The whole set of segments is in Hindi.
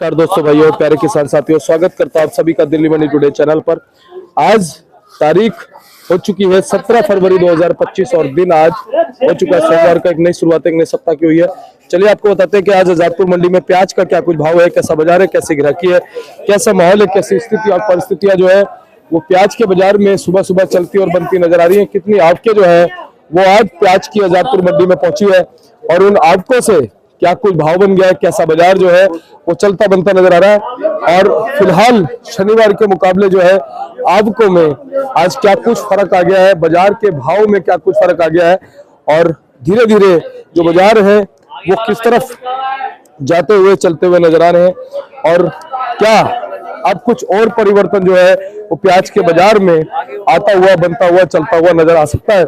नमस्कार दोस्तों, भाइयों और प्यारे किसान साथियों, स्वागत करता हूं आप सभी का दिल्ली मंडी टुडे चैनल पर। आज तारीख हो चुकी है 17 फरवरी 2025 और दिन आज हो चुका है सोमवार का। एक नई शुरुआत, एक नए सप्ताह की हुई है। चलिए आपको बताते हैं कि आज आजादपुर मंडी में प्याज का क्या कुछ भाव है, कैसा बाजार है, कैसी ग्राहकी है, कैसा माहौल है, कैसी स्थिति और परिस्थितियां जो है वो प्याज के बाजार में सुबह सुबह चलती और बनती नजर आ रही है। कितनी आवकें जो है वो आज प्याज की आजादपुर मंडी में पहुंची है और उन आवकों से क्या कुछ भाव बन गया है, कैसा बाजार जो है वो चलता बनता नजर आ रहा है। और फिलहाल शनिवार के मुकाबले जो है आवकों में आज क्या कुछ फर्क आ गया है, बाजार के भाव में क्या कुछ फर्क आ गया है और धीरे धीरे जो बाजार है वो किस तरफ जाते हुए चलते हुए नजर आ रहे हैं और क्या अब कुछ और परिवर्तन जो है वो प्याज के बाजार में आता हुआ, बनता हुआ, चलता हुआ नजर आ सकता है।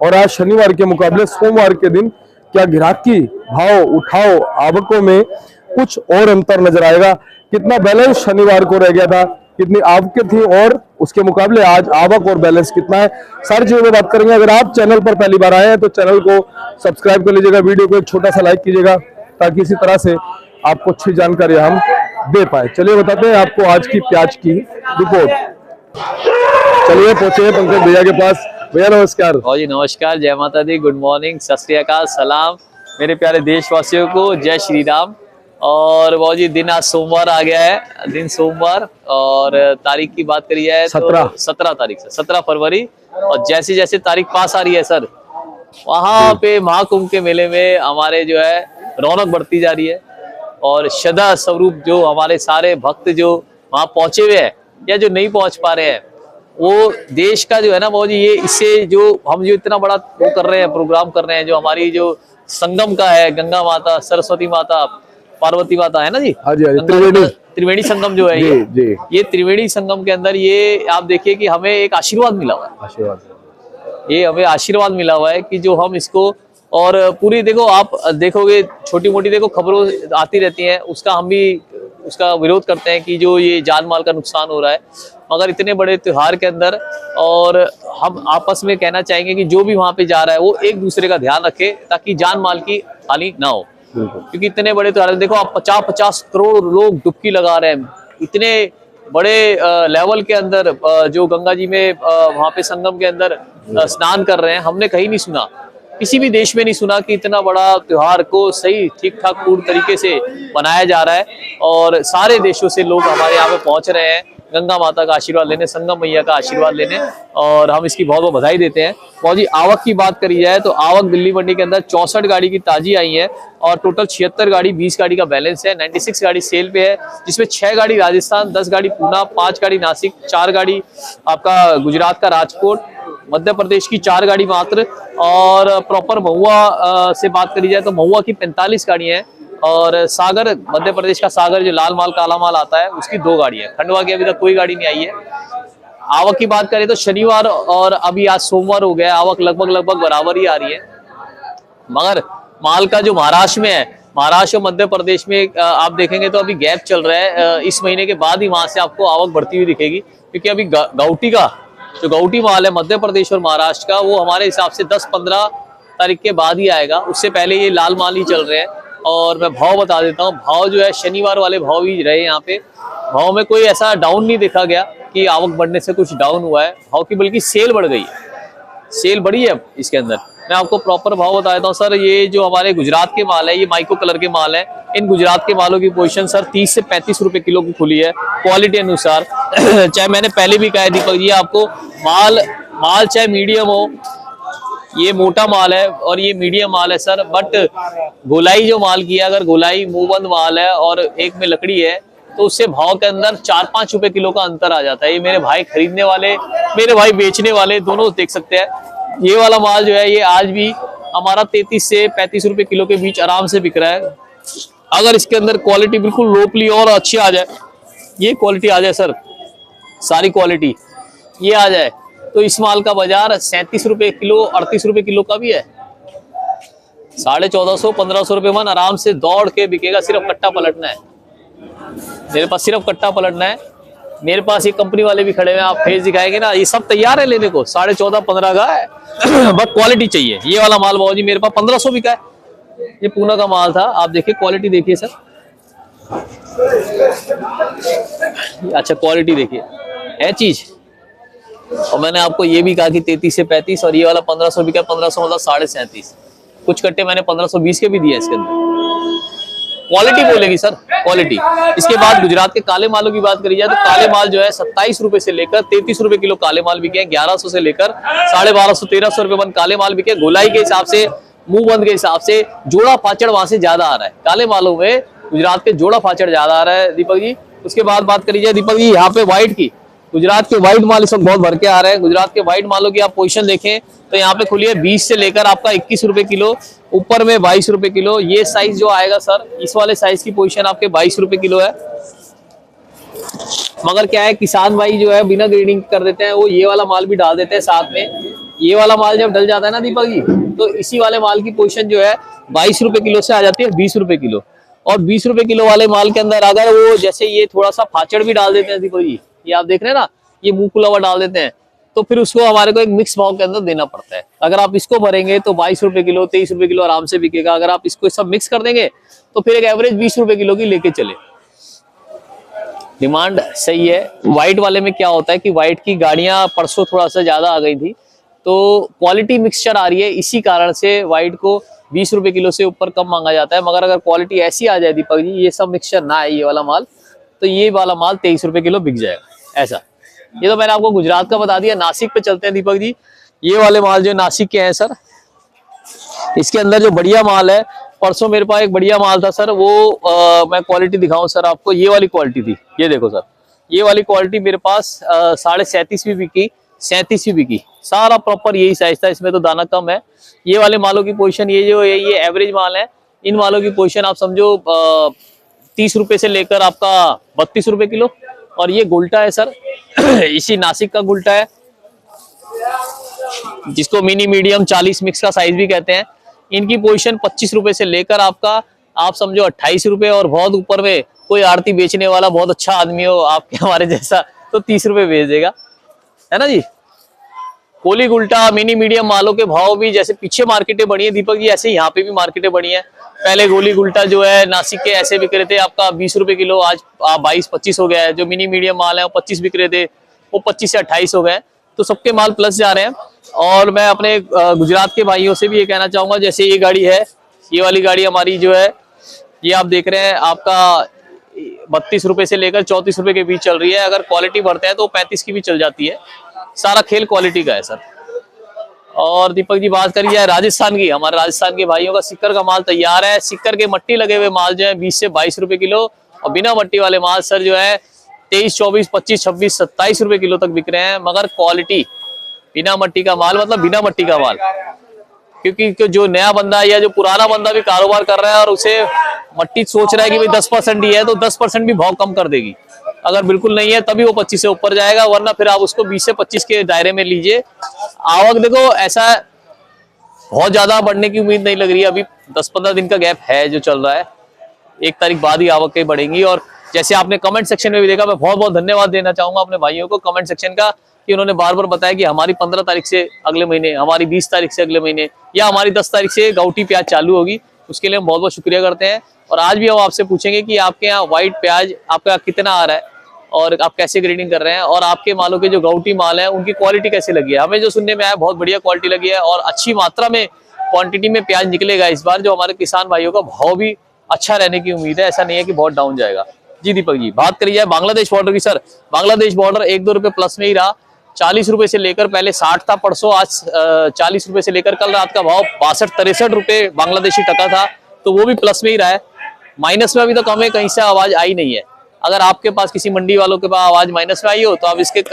और आज शनिवार के मुकाबले सोमवार के दिन क्या ग्राहकी, भाव, उठाव, आवकों में कुछ और अंतर नजर आएगा। कितना बैलेंस शनिवार को रह गया था, कितनी आवकें थी और उसके मुकाबले आज आवक और बैलेंस कितना है, सारी चीजों में बात करेंगे। अगर आप चैनल पर पहली बार आए हैं तो चैनल को सब्सक्राइब कर लीजिएगा, वीडियो को एक छोटा सा लाइक कीजिएगा ताकि इसी तरह से आपको अच्छी जानकारी हम दे पाए। चलिए बताते हैं आपको आज की प्याज की रिपोर्ट। चलिए पहुंचे पंकज भैया के पास। भैया नमस्कार। जी नमस्कार, जय माता दी, गुड मॉर्निंग, सत श्री अकाल, सलाम मेरे प्यारे देशवासियों को, जय श्री राम। और वो जी दिन आज सोमवार आ गया है, दिन सोमवार और तारीख की बात करी जाए तो 17 तारीख से 17 फरवरी। और जैसे जैसे तारीख पास आ रही है सर, वहाँ पे महाकुंभ के मेले में हमारे जो है रौनक बढ़ती जा रही है और श्रद्धा स्वरूप जो हमारे सारे भक्त जो वहाँ पहुंचे हुए हैं या जो नहीं पहुंच पा रहे हैं, वो देश का जो है ना वो जी ये इससे जो हम जो इतना बड़ा वो कर रहे हैं, प्रोग्राम कर रहे हैं, जो हमारी जो संगम का है, गंगा माता, सरस्वती माता, पार्वती माता है ना जी, त्रिवेणी संगम जो है ये त्रिवेणी संगम के अंदर ये आप देखिए कि हमें एक आशीर्वाद मिला हुआ है। ये हमें आशीर्वाद मिला हुआ है कि जो हम इसको और पूरी देखो, आप देखोगे छोटी मोटी देखो खबरों आती रहती हैं, उसका हम भी उसका विरोध करते हैं कि जो ये जान माल का नुकसान हो रहा है, मगर इतने बड़े त्योहार के अंदर और हम आपस में कहना चाहेंगे कि जो भी वहां पे जा रहा है वो एक दूसरे का ध्यान रखे ताकि जान माल की हानि ना हो। क्योंकि इतने बड़े त्योहार देखो आप 50-50 करोड़ लोग डुबकी लगा रहे हैं, इतने बड़े लेवल के अंदर जो गंगा जी में वहां पे संगम के अंदर स्नान कर रहे हैं। हमने कहीं नहीं सुना, किसी भी देश में नहीं सुना कि इतना बड़ा त्योहार को सही ठीक ठाक पूर्ण तरीके से मनाया जा रहा है और सारे देशों से लोग हमारे यहाँ पे पहुंच रहे हैं गंगा माता का आशीर्वाद लेने, संगम मैया का आशीर्वाद लेने, और हम इसकी बहुत बहुत बधाई देते हैं। बहुत ही आवक की बात करी जाए तो आवक दिल्ली मंडी के अंदर 64 गाड़ी की ताजी आई है और टोटल 76 गाड़ी, 20 गाड़ी का बैलेंस है। 96 गाड़ी सेल पे है, जिसमें 6 गाड़ी राजस्थान, 10 गाड़ी पूना, 5 गाड़ी नासिक, 4 गाड़ी आपका गुजरात का राजकोट, मध्य प्रदेश की 4 गाड़ी मात्र और प्रॉपर महुआ से बात करी जाए तो महुआ की 45 गाड़ी है और सागर, मध्य प्रदेश का सागर जो लाल माल काला माल आता है उसकी 2 गाड़ी है। खंडवा की अभी तक कोई गाड़ी नहीं आई है। आवक की बात करें तो शनिवार और अभी आज सोमवार हो गया, आवक लगभग बराबर ही आ रही है, मगर माल का जो महाराष्ट्र में है, महाराष्ट्र और मध्य प्रदेश में आप देखेंगे तो अभी गैप चल रहा है। इस महीने के बाद ही वहां से आपको आवक बढ़ती हुई दिखेगी, क्योंकि अभी गाउटी का जो गाउटी माल है मध्य प्रदेश और महाराष्ट्र का, वो हमारे हिसाब से 10-15 तारीख के बाद ही आएगा, उससे पहले ये लाल माल ही चल रहे हैं। और मैं भाव बता देता हूँ, भाव जो है शनिवार वाले भाव ही रहे यहाँ पे। भाव में कोई ऐसा डाउन नहीं देखा गया कि आवक बढ़ने से कुछ डाउन हुआ है भाव की, बल्कि सेल बढ़ गई है, सेल बढ़ी है इसके अंदर। मैं आपको प्रॉपर भाव बता देता हूँ सर। ये जो हमारे गुजरात के माल है, ये माइक्रो कलर के माल है, इन गुजरात के मालों की पोजीशन सर 30 से 35 रुपए किलो की खुली है क्वालिटी अनुसार। चाहे मैंने पहले भी कहा दीपक जी आपको, माल चाहे मीडियम हो, ये मोटा माल है और ये मीडियम माल है सर, बट गोलाई जो माल की है, अगर गोलाई मुंहबंद माल है और एक में लकड़ी है तो उससे भाव के अंदर 4-5 रुपए किलो का अंतर आ जाता है। ये मेरे भाई खरीदने वाले, मेरे भाई बेचने वाले दोनों देख सकते हैं। ये वाला माल जो है ये आज भी हमारा 33 से 35 रुपए किलो के बीच आराम से बिक रहा है। अगर इसके अंदर क्वालिटी बिल्कुल लोकली और अच्छी आ जाए, ये क्वालिटी आ जाए सर, सारी क्वालिटी ये आ जाए, तो इस माल का बाजार 37 रुपए किलो, 38 रुपए किलो का भी है। 1450-1500 रुपए मन आराम से दौड़ के बिकेगा। सिर्फ कट्टा पलटना है, मेरे पास सिर्फ कट्टा पलटना है। मेरे पास ये कंपनी वाले भी खड़े हुए हैं, आप फेस दिखाएंगे ना, ये सब तैयार है लेने को। 14.5-15 का है बस क्वालिटी चाहिए। ये वाला माल बाबू जी मेरे पास 1500 बिका है, ये पूना का माल था। आप देखिए क्वालिटी देखिए सर, अच्छा क्वालिटी देखिए है चीज। और मैंने आपको ये भी कहा कि 33 से 35 और ये वाला 1500 बिका, 1500 मतलब 37.5। कुछ कट्टे मैंने 1520 के भी दिए इसके अंदर। क्वालिटी बोलेगी सर, क्वालिटी। इसके बाद गुजरात के काले मालों की बात करी जाए तो काले माल जो है 27 रुपए से लेकर 33 रुपए किलो काले माल बिके हैं। 1100 से लेकर 1250 1300 रुपए बंद काले माल बिके। गोलाई के हिसाब से, मुंह बंद के हिसाब से जोड़ा फाचड़ वहां से ज्यादा आ रहा है। काले मालों में गुजरात के जोड़ा फाचड़ ज्यादा आ रहा है दीपक जी। उसके बाद बात करी जाए दीपक जी यहाँ पे व्हाइट की, गुजरात के व्हाइट माल इस वक्त बहुत भर के आ रहे हैं। गुजरात के व्हाइट मालों की आप पोजीशन देखें तो यहाँ पे खुली है 20 से लेकर आपका 21 रुपए किलो, ऊपर में 22 रुपए किलो। ये साइज जो आएगा सर, इस वाले साइज की पोजीशन आपके 22 रुपए किलो है। मगर क्या है, किसान भाई जो है बिना ग्रेडिंग कर देते हैं, वो ये वाला माल भी डाल देते हैं साथ में। ये वाला माल जब डल जाता है ना दीपक जी, तो इसी वाले माल की पोजीशन जो है 22 रुपए किलो से आ जाती है 20 रुपए किलो। और 20 रुपए किलो वाले माल के अंदर अगर वो जैसे ये थोड़ा सा फाचड़ भी डाल देते हैं दीपक जी, ये आप देख रहे हैं ना, ये मुंह खुला हुआ डाल देते हैं, तो फिर उसको हमारे को एक मिक्स भाव के अंदर देना पड़ता है। अगर आप इसको भरेंगे तो 22 रुपए किलो 23 रुपए किलो आराम से बिकेगा। अगर आप इसको सब मिक्स कर देंगे तो फिर एक एवरेज 20 रुपए किलो की लेके चले। डिमांड सही है। व्हाइट वाले में क्या होता है कि व्हाइट की गाड़ियां परसों थोड़ा सा ज्यादा आ गई थी, तो क्वालिटी मिक्सचर आ रही है, इसी कारण से व्हाइट को 20 रुपए किलो से ऊपर कम मांगा जाता है। मगर अगर क्वालिटी ऐसी आ जाए दीपक जी, ये सब मिक्सचर ना है ये वाला माल, तो ये वाला माल 23 रुपए किलो बिक जाएगा ऐसा। ये तो मैंने आपको गुजरात का बता दिया। नासिक पे चलते हैं दीपक जी। ये वाले माल जो नासिक के हैं सर, इसके अंदर जो बढ़िया माल है, परसों मेरे पास एक बढ़िया माल था सर, वो मैं क्वालिटी दिखाऊं सर आपको। ये वाली क्वालिटी थी, ये देखो सर, ये वाली क्वालिटी मेरे पास 37.5 भी बिकी, 37 भी बिकी, सारा प्रॉपर यही साइज था। इसमें तो दाना कम है। ये वाले मालों की पोजीशन ये जो है, ये एवरेज माल है। इन मालों की पोजीशन आप समझो 30 रुपए से लेकर आपका 32 रुपए किलो। और ये गुल्टा है सर, इसी नासिक का गुल्टा है, जिसको मिनी मीडियम 40 मिक्स का साइज भी कहते हैं। इनकी पोजीशन 25 रुपए से लेकर आपका आप समझो 28 रुपए, और बहुत ऊपर में कोई आड़ती बेचने वाला बहुत अच्छा आदमी हो आपके हमारे जैसा, तो 30 रुपए बेच देगा, है ना जी। कोली गुल्टा मिनी मीडियम मालों के भाव भी जैसे पीछे मार्केटें बढ़ी है दीपक जी, ऐसे यहाँ पे भी मार्केटें बढ़ी है। पहले गोली गुल्टा जो है नासिक के ऐसे बिक रहे थे आपका 20 रुपए किलो, आज 22-25 हो गया है। जो मिनी मीडियम माल है वो 25 बिक रहे थे, वो 25 से 28 हो गए। तो सबके माल प्लस जा रहे हैं। और मैं अपने गुजरात के भाइयों से भी ये कहना चाहूंगा, जैसे ये गाड़ी है, ये वाली गाड़ी हमारी जो है, ये आप देख रहे हैं आपका 32 रुपए से लेकर 34 रुपए के बीच चल रही है। अगर क्वालिटी बढ़ते हैं तो 35 की भी चल जाती है। सारा खेल क्वालिटी का है सर। और दीपक जी बात करी जाए राजस्थान की, हमारे राजस्थान के भाइयों का सिक्कर का माल तैयार है। सिक्कर के मट्टी लगे हुए माल जो है 20 से 22 रुपए किलो, और बिना मट्टी वाले माल सर जो है 23, 24, 25, 26, 27 रुपए किलो तक बिक रहे हैं। मगर क्वालिटी बिना मट्टी का माल मतलब बिना मट्टी का माल, क्योंकि जो नया बंदा या जो पुराना बंदा भी कारोबार कर रहा है और उसे मट्टी सोच रहा है कि भाई 10% ही है, तो 10% भी भाव कम कर देगी। अगर बिल्कुल नहीं है तभी वो 25 से ऊपर जाएगा, वरना फिर आप उसको 20 से 25 के दायरे में लीजिए। आवक देखो ऐसा बहुत ज्यादा बढ़ने की उम्मीद नहीं लग रही है। अभी 10-15 दिन का गैप है जो चल रहा है, 1 तारीख बाद ही आवकें बढ़ेंगी। और जैसे आपने कमेंट सेक्शन में भी देखा, मैं बहुत बहुत धन्यवाद देना चाहूंगा अपने भाइयों को कमेंट सेक्शन का, कि उन्होंने बार बार बताया कि हमारी 15 तारीख से अगले महीने, हमारी 20 तारीख से अगले महीने, या हमारी 10 तारीख से गाउटी प्याज चालू होगी। उसके लिए हम बहुत बहुत शुक्रिया करते हैं। और आज भी हम आपसे पूछेंगे कि आपके यहाँ व्हाइट प्याज आपका कितना आ रहा है और आप कैसे ग्रेडिंग कर रहे हैं, और आपके मालों के जो गाउटी माल है उनकी क्वालिटी कैसे लगी है। हमें जो सुनने में आया बहुत बढ़िया क्वालिटी लगी है, और अच्छी मात्रा में क्वांटिटी में प्याज निकलेगा इस बार। जो हमारे किसान भाइयों का भाव भी अच्छा रहने की उम्मीद है, ऐसा नहीं है कि बहुत डाउन जाएगा। जी दीपक जी बात करी जाए बांग्लादेश बॉर्डर की सर, बांग्लादेश बॉर्डर 1-2 रुपए प्लस में ही रहा। 40 रुपए से लेकर, पहले 60 था परसों, आज 40 रुपए से लेकर कल रात का भाव 62-63 रुपए बांग्लादेशी टका था, तो वो भी प्लस में ही रहा है। माइनस में अभी तक हमें कहीं से आवाज आई नहीं है। अगर आपके पास किसी मंडी वालों के पास आवाज माइनस में आई हो, तो आप इसके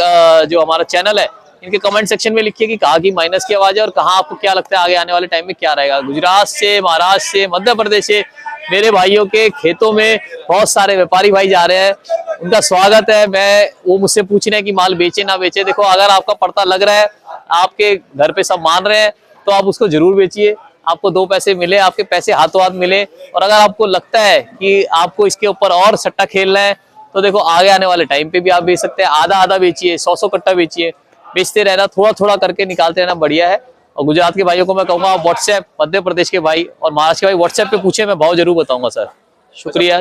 जो हमारा चैनल है इनके कमेंट सेक्शन में लिखिए कि कहाँ की माइनस की आवाज है, और कहाँ आपको क्या लगता है आगे आने वाले टाइम में क्या रहेगा। गुजरात से, महाराष्ट्र से, मध्य प्रदेश से मेरे भाइयों के खेतों में बहुत सारे व्यापारी भाई जा रहे हैं, उनका स्वागत है। वो मुझसे पूछ रहे हैं कि माल बेचे ना बेचे। देखो अगर आपका पड़ता लग रहा है, आपके घर पे सब मान रहे हैं, तो आप उसको जरूर बेचिए। आपको 2 पैसे मिले, आपके पैसे हाथों हाथ मिले। और अगर आपको लगता है कि आपको इसके ऊपर और सट्टा खेलना है, तो देखो आगे आने वाले टाइम पे भी आप बेच सकते हैं। आधा आधा बेचिए, 100-100 कट्टा बेचिए, बेचते रहना, थोड़ा थोड़ा करके निकालते रहना, बढ़िया है। और गुजरात के भाइयों को मैं कहूंगा व्हाट्सएप, मध्य प्रदेश के भाई और महाराष्ट्र के भाई व्हाट्सएप पे पूछे, मैं भाव जरूर बताऊंगा सर। शुक्रिया।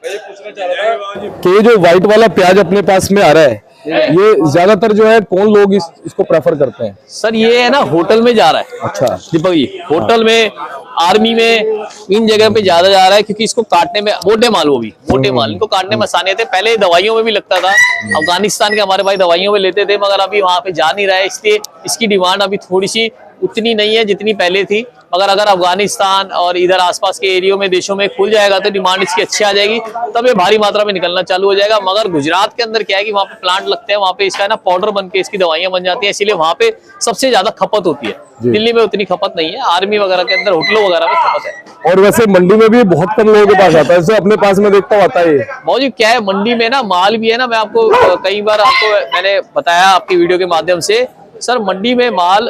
कि ये जो व्हाइट वाला प्याज अपने पास में आ रहा है, ये ज्यादातर जो है कौन लोग इसको प्रेफर करते हैं? सर ये है ना होटल में जा रहा है। अच्छा। दीपक जी, होटल में, आर्मी में, इन जगह पे ज्यादा जा रहा है क्योंकि इसको काटने में मोटे माल, वो भी मोटे माल, इनको काटने में आसानी थे। पहले दवाइयों में भी लगता था, अफगानिस्तान के हमारे भाई दवाइयों में लेते थे, मगर अभी वहां पे जा नहीं रहा है, इसलिए इसकी डिमांड अभी थोड़ी सी उतनी नहीं है जितनी पहले थी। मगर अगर अफगानिस्तान और इधर आसपास के एरियो में, देशों में खुल जाएगा तो डिमांड इसकी अच्छी आ जाएगी, तब ये भारी मात्रा में निकलना चालू हो जाएगा। मगर गुजरात के अंदर क्या है कि वहाँ पे प्लांट लगते हैं, वहाँ पे इसका ना पाउडर बन के इसकी दवाइयां बन जाती हैं, इसीलिए वहाँ पे सबसे ज्यादा खपत होती है। दिल्ली में उतनी खपत नहीं है, आर्मी वगैरह के अंदर, होटलों वगैरह में खपत है। और वैसे मंडी में भी बहुत कम लोगों के पास आता है, जैसे अपने पास में देखता हुआ आता है। बहुत जी क्या है, मंडी में ना माल भी है ना, मैं आपको कई बार आपको मैंने बताया आपकी वीडियो के माध्यम से, सर मंडी में माल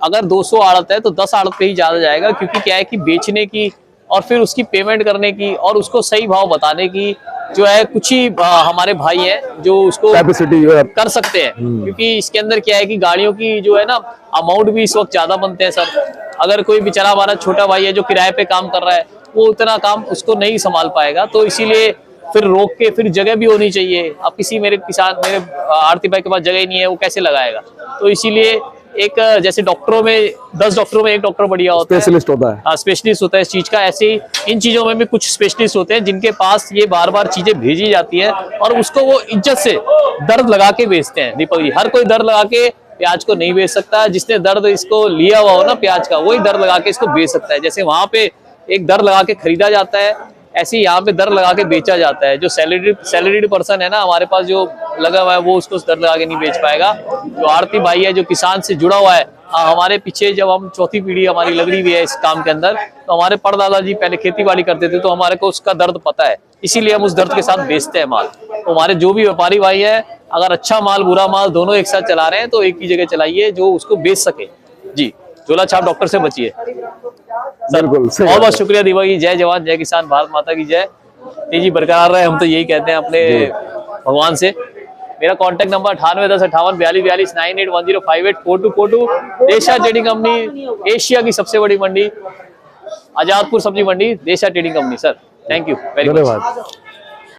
अगर 200 आड़त है तो 10 आड़त पे ही ज्यादा जाएगा, क्योंकि क्या है कि बेचने की और फिर उसकी पेमेंट करने की और उसको सही भाव बताने की जो है, कुछ ही हमारे भाई हैं जो उसको कैपेसिटी कर सकते हैं। क्योंकि इसके अंदर क्या है कि गाड़ियों की जो है ना अमाउंट भी इस वक्त ज्यादा बनते हैं सर। अगर कोई बेचारा हमारा छोटा भाई है जो किराए पे काम कर रहा है, वो उतना काम उसको नहीं संभाल पाएगा, तो इसीलिए फिर रोक के फिर जगह भी होनी चाहिए। अब किसी मेरे किसान, मेरे आरती भाई के पास जगह ही नहीं है, वो कैसे लगाएगा? तो इसीलिए एक जैसे डॉक्टरों में 10 डॉक्टरों में एक डॉक्टर बढ़िया होता है, स्पेशलिस्ट होता है। हाँ, स्पेशलिस्ट होता है इस चीज का। ऐसे ही इन चीजों में भी कुछ स्पेशलिस्ट होते हैं जिनके पास ये बार बार चीजें भेजी जाती है और उसको वो इज्जत से दर्द लगा के बेचते हैं। दीपक जी, हर कोई दर्द लगा के प्याज को नहीं बेच सकता। जिसने दर्द इसको लिया हुआ हो ना प्याज का, वही दर्द लगा के इसको बेच सकता है। जैसे वहां पे एक दर्द लगा के खरीदा जाता है, ऐसे ही यहाँ पे दर लगा के बेचा जाता है। जो सैलरीड पर्सन है ना हमारे पास जो लगा हुआ है, वो उसको दर लगा के नहीं बेच पाएगा। जो आरती भाई है जो किसान से जुड़ा हुआ है, हमारे पीछे जब हम चौथी पीढ़ी हमारी लग रही हुई है इस काम के अंदर, तो हमारे परदादा जी पहले खेती बाड़ी करते थे, तो हमारे को उसका दर्द पता है, इसीलिए हम उस दर्द के साथ बेचते हैं माल। तो हमारे जो भी व्यापारी भाई है, अगर अच्छा माल बुरा माल दोनों एक साथ चला रहे हैं तो एक ही जगह चलाइए जो उसको बेच सके। जी, झोला छाप डॉक्टर से बचिए। बिल्कुल, बहुत बहुत शुक्रिया दीपक जी। जय जवान जय किसान, भारत माता की जय। तेजी बरकरार रहे, हम तो यही कहते हैं अपने भगवान से। मेरा कांटेक्ट नंबर 9810584242 9810584242। देशा ट्रेडिंग कंपनी, एशिया की सबसे बड़ी मंडी, आजादपुर सब्जी मंडी, देशा trading company. Sir thank you very much. धन्यवाद।